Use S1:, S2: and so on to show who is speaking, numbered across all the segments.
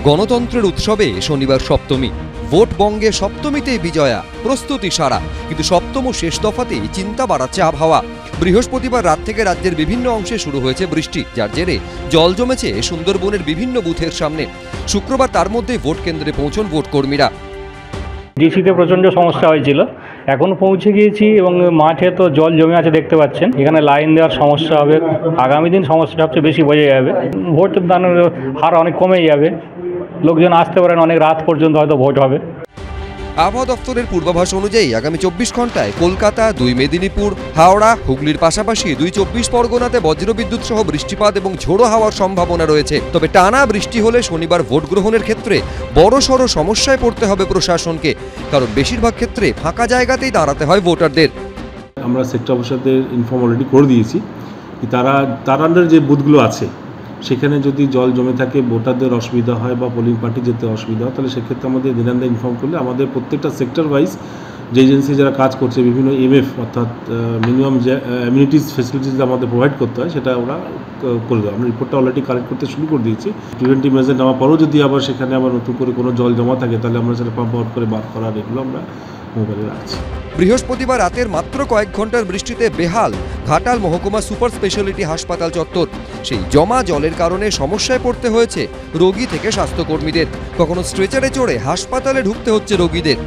S1: গণতন্ত্রের উৎসবে শনিবার সপ্তমী। ভোট বঙ্গে সপ্তমীতেই বিজয়া, প্রস্তুতি সারা। কিন্তু সপ্তম ও শেষ দফাতেই চিন্তা বাড়াচ্ছে আবহাওয়া। বৃহস্পতিবার রাত থেকে রাজ্যের বিভিন্ন অংশে শুরু হয়েছে বৃষ্টি, যার জেরে জল জমেছে সুন্দরবনের বিভিন্ন বুথের সামনে। শুক্রবার তার মধ্যে ভোট কেন্দ্রে পৌঁছন ভোট কর্মীরা।
S2: ডিসিতে প্রচণ্ড সমস্যা হয়েছিল, এখন পৌঁছে গিয়েছি এবং মাঠে তো জল জমে আছে দেখতে পাচ্ছেন। এখানে লাইন দেওয়ার সমস্যা হবে, আগামী দিন সমস্যাটা সবচেয়ে বেশি বোঝা যাবে। ভোট দানের হার অনেক কমে যাবে, লোকজন আসতে পারেন, অনেক রাত পর্যন্ত হয়তো ভোট হবে।
S1: আবহাওয়া দপ্তরের পূর্বাভাস অনুযায়ী আগামী 24 ঘন্টায় কলকাতা, 2 মেদিনীপুর, হাওড়া, হুগলির পাশাপাশি 2 চব্বিশ পরগনাতে বজ্রবিদ্যুৎ সহ বৃষ্টিপাত এবং ঝোড়ো হাওয়ার সম্ভাবনা রয়েছে। তবে টানা বৃষ্টি হলে শনিবার ভোট গ্রহণের ক্ষেত্রে বড়সড় সমস্যায় পড়তে হবে প্রশাসনকে, কারণ বেশিরভাগ ক্ষেত্রে ফাঁকা জায়গাতেই দাঁড়াতে হয় ভোটারদের।
S3: আমরা সেক্টর অফিসারদের ইনফর্ম অলরেডি করে দিয়েছি, তার আন্ডার যে বুথগুলো আছে সেখানে যদি জল জমে থাকে, ভোটারদের অসুবিধা হয় বা পোলিং পার্টি যেতে অসুবিধা হয়, তাহলে সেক্ষেত্রে আমাদের দিনান্দা ইনফর্ম করলে আমাদের প্রত্যেকটা সেক্টর ওয়াইজ যে এজেন্সি যারা কাজ করছে বিভিন্ন এমএফ অর্থাৎ মিনিমাম যে অ্যামিনিটিস ফেসিলিটিস আমাদের প্রোভাইড করতে হয় সেটা ওরা করে দেয়। আমরা রিপোর্টটা অলরেডি কালেক্ট করতে শুরু করে দিয়েছি। প্রিভেন্টিভ মেজার নেওয়ার পরেও যদি আবার সেখানে আবার নতুন করে কোনো জল জমা থাকে তাহলে আমরা সেটা পাম্প আউট করে বার করার এগুলো আমরা মোবাইলে রাখছি।
S1: বৃহস্পতিবার রাতের মাত্র কয়েক ঘন্টার বৃষ্টিতে বেহাল ঘাটাল মহকুমা সুপার স্পেশালিটি হাসপাতাল চত্বর। সেই জমা জলের কারণে সমস্যায় পড়তে হয়েছে রোগী থেকে স্বাস্থ্যকর্মীদের। কখনো স্ট্রেচারে চড়ে হাসপাতালে ঢুকতে হচ্ছে রোগীদের।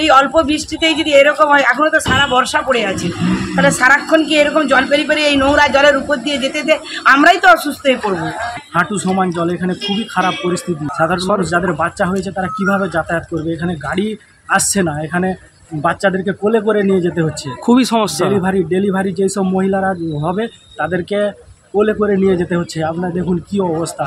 S4: এই অল্প বৃষ্টিতেই যদি এরকম হয়, এখনো তো সারা বর্ষা পড়ে আছে, তাহলে সারাক্ষণ কি এরকম জল পেরিয়ে এই নোংরা জলের উপর দিয়ে যেতে আমরাই তো অসুস্থ হয়ে পড়বো।
S5: হাঁটু সমান জল, এখানে খুবই খারাপ পরিস্থিতি। সাধারণ মানুষ যাদের বাচ্চা হয়েছে তারা কিভাবে যাতায়াত করবে? এখানে গাড়ি আসছে না, এখানে বাচ্চাদেরকে কোলে করে নিয়ে যেতে হচ্ছে, খুবই সমস্যা। ডেলিভারি যেসব মহিলারা হবে তাদেরকে কোলে করে নিয়ে যেতে হচ্ছে। আপনারা দেখুন কি অবস্থা।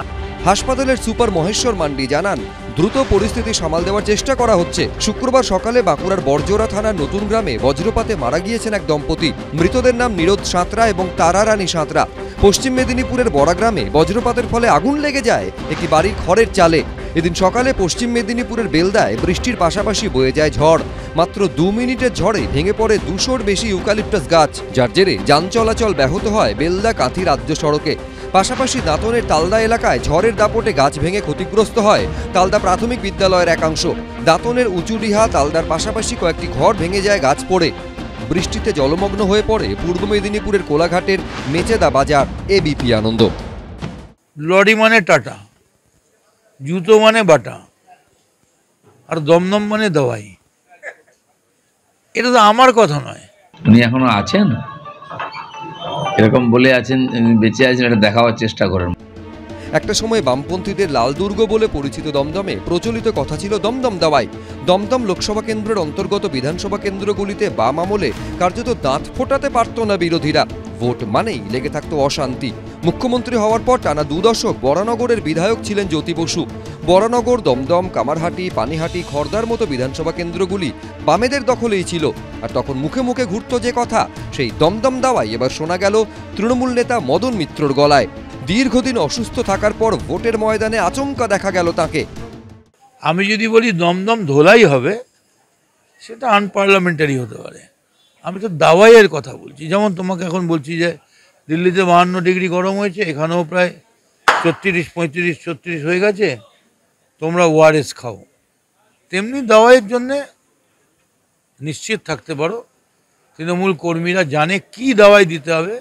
S1: হাসপাতালের সুপার মহেশ্বর মান্ডি জানান, দ্রুত পরিস্থিতি সামাল দেওয়ার চেষ্টা করা হচ্ছে। শুক্রবার সকালে বাঁকুড়ার বরজোড়া থানার নতুন গ্রামে বজ্রপাতে মারা গিয়েছেন এক দম্পতি। মৃতদের নাম নীরদ সাঁতরা এবং তারারানী সাঁতরা। পশ্চিম মেদিনীপুরের বড়াগ্রামে বজ্রপাতের ফলে আগুন লেগে যায় একটি বাড়ির খড়ের চালে। এদিন সকালে পশ্চিম মেদিনীপুরের বেলদায় বৃষ্টির পাশাপাশি বয়ে যায় ঝড়। মাত্র 2 মিনিটের ঝড়ে ভেঙে পড়ে 200-র বেশি ইউক্যালিপটাস গাছ, যার জেরে যান চলাচল ব্যাহত হয় বেলদা কাঁথি রাজ্য সড়কে। পাশাপাশি দাঁতনের তালদা এলাকায় ঝড়ের দাপটে গাছ ভেঙে ক্ষতিগ্রস্ত হয় তালদা প্রাথমিক বিদ্যালয়ের একাংশ। দাঁতনের উঁচুডিহা তালদার পাশাপাশি কয়েকটি ঘর ভেঙে যায় গাছ পড়ে। বৃষ্টিতে জলমগ্ন হয়ে পড়ে পূর্ব মেদিনীপুরের কোলাঘাটের মেচেদা বাজার। এবিপি আনন্দ।
S6: লরি মানে টাটা, জুতো মানে বাটা, আর দমদম মানে দাওয়াই। এটা তো আমার কথা নয়।
S7: উনি এখনো আছেন, এরকম বলে আছেন, বেঁচে আছেন, এটা দেখাবার চেষ্টা করেন।
S1: একটা সময় বামপন্থীদের লাল দুর্গ বলে পরিচিত দমদমে প্রচলিত কথা ছিল দমদম দাওয়াই। দমদম লোকসভা কেন্দ্রের অন্তর্গত বিধানসভা কেন্দ্রগুলিতে বাম আমলে কার্যত দাঁত ফোটাতে পারত না বিরোধীরা। ভোট মানেই লেগে থাকতো অশান্তি। মুখ্যমন্ত্রী হওয়ার পর টানা 2 দশক বরানগরের বিধায়ক ছিলেন জ্যোতি বসু। বরানগর, দমদম, কামারহাটি, পানিহাটি, খড়দার মতো বিধানসভা কেন্দ্রগুলি বামেদের দখলেই ছিল। আর তখন মুখে মুখে ঘুরত যে কথা, সেই দমদম দাওয়াই এবার শোনা গেল তৃণমূল নেতা মদন মিত্রর গলায়। দীর্ঘদিন অসুস্থ থাকার পর ভোটের ময়দানে আচমকা দেখা গেল তাকে।
S6: আমি যদি বলি দমদম ধোলাই হবে, সেটা আনপার্লামেন্টারি হতে পারে। আমি তো দাওয়াইয়ের কথা বলছি। যেমন তোমাকে এখন বলছি যে দিল্লিতে 52 ডিগ্রি গরম হয়েছে, এখানেও প্রায় 34, 35, 36 হয়ে গেছে, তোমরা ওআরএস খাও। তেমনি দাওয়াইয়ের জন্যে নিশ্চিত থাকতে পারো তৃণমূল কর্মীরা জানে কি দাওয়াই দিতে হবে,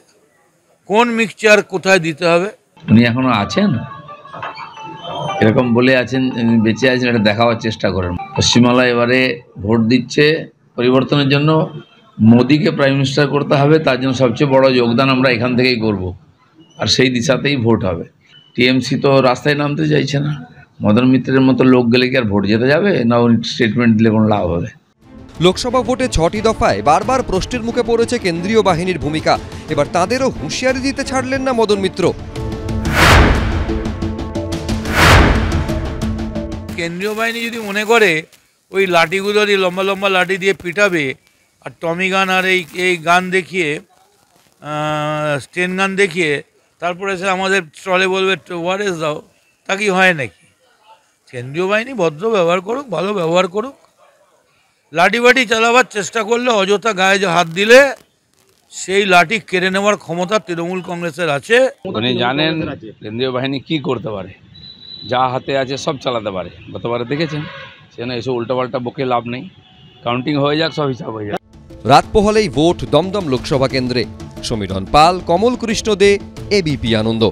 S6: কোন মিক্সচার কোথায় দিতে হবে।
S7: উনি এখনো আছেন, এরকম বলে আছেন, বেঁচে আছেন, এটা দেখাবার চেষ্টা করেন। পশ্চিমবাংলা এবারে ভোট দিচ্ছে পরিবর্তনের জন্য। মোদিকে প্রাইম মিনিস্টার করতে হবে, তার জন্য সবচেয়ে বড় যোগদান আমরা এখান থেকেই করব, আর সেই দিশাতেই ভোট হবে। টিএমসি তো রাস্তায় নামতে চাইছে না। মদন মিত্রের মতো লোক গেলে কি আর ভোট যেতে যাবে? না উনি স্টেটমেন্ট দিলে কোনো লাভ হবে?
S1: লোকসভা ভোটে 6টি দফায় বারবার প্রশ্নের মুখে পড়েছে কেন্দ্রীয় বাহিনীর ভূমিকা। এবার তাঁদেরও হুঁশিয়ারি দিতে ছাড়লেন না মদন মিত্র।
S6: কেন্দ্রীয় বাহিনী যদি মনে করে ওই লাঠিগুলো দিয়ে লম্বা লম্বা লাঠি দিয়ে পিটাবে, আর টমি গান আর এই গান দেখিয়ে, স্টেন গান দেখিয়ে তারপরে এসে আমাদের স্টলে বলবে ওআরএস দাও, তা কি হয় নাকি? কেন্দ্রীয় বাহিনী ভদ্র ব্যবহার করুক, ভালো ব্যবহার করুক। লাঠি বাটি চালাবার চেষ্টা করলে, অযথা গায়ে হাত দিলে সেই লাঠি কেড়ে নেওয়ার ক্ষমতা তৃণমূল কংগ্রেসের আছে।
S7: উনি জানেন কেন্দ্রীয় বাহিনী কি করতে পারে। যা হাতে আছে সব চালাতে পারে। গতবারে দেখেছেন, সেখানে এসে উল্টোপাল্টা বকে লাভ নেই, কাউন্টিং হয়ে যাক, সব হিসাব হয়ে যাক।
S1: রাত পোহালেই ভোট দমদম লোকসভা কেন্দ্রে। সমীরণ পাল, কমল কৃষ্ণ দে, এবিপি আনন্দ।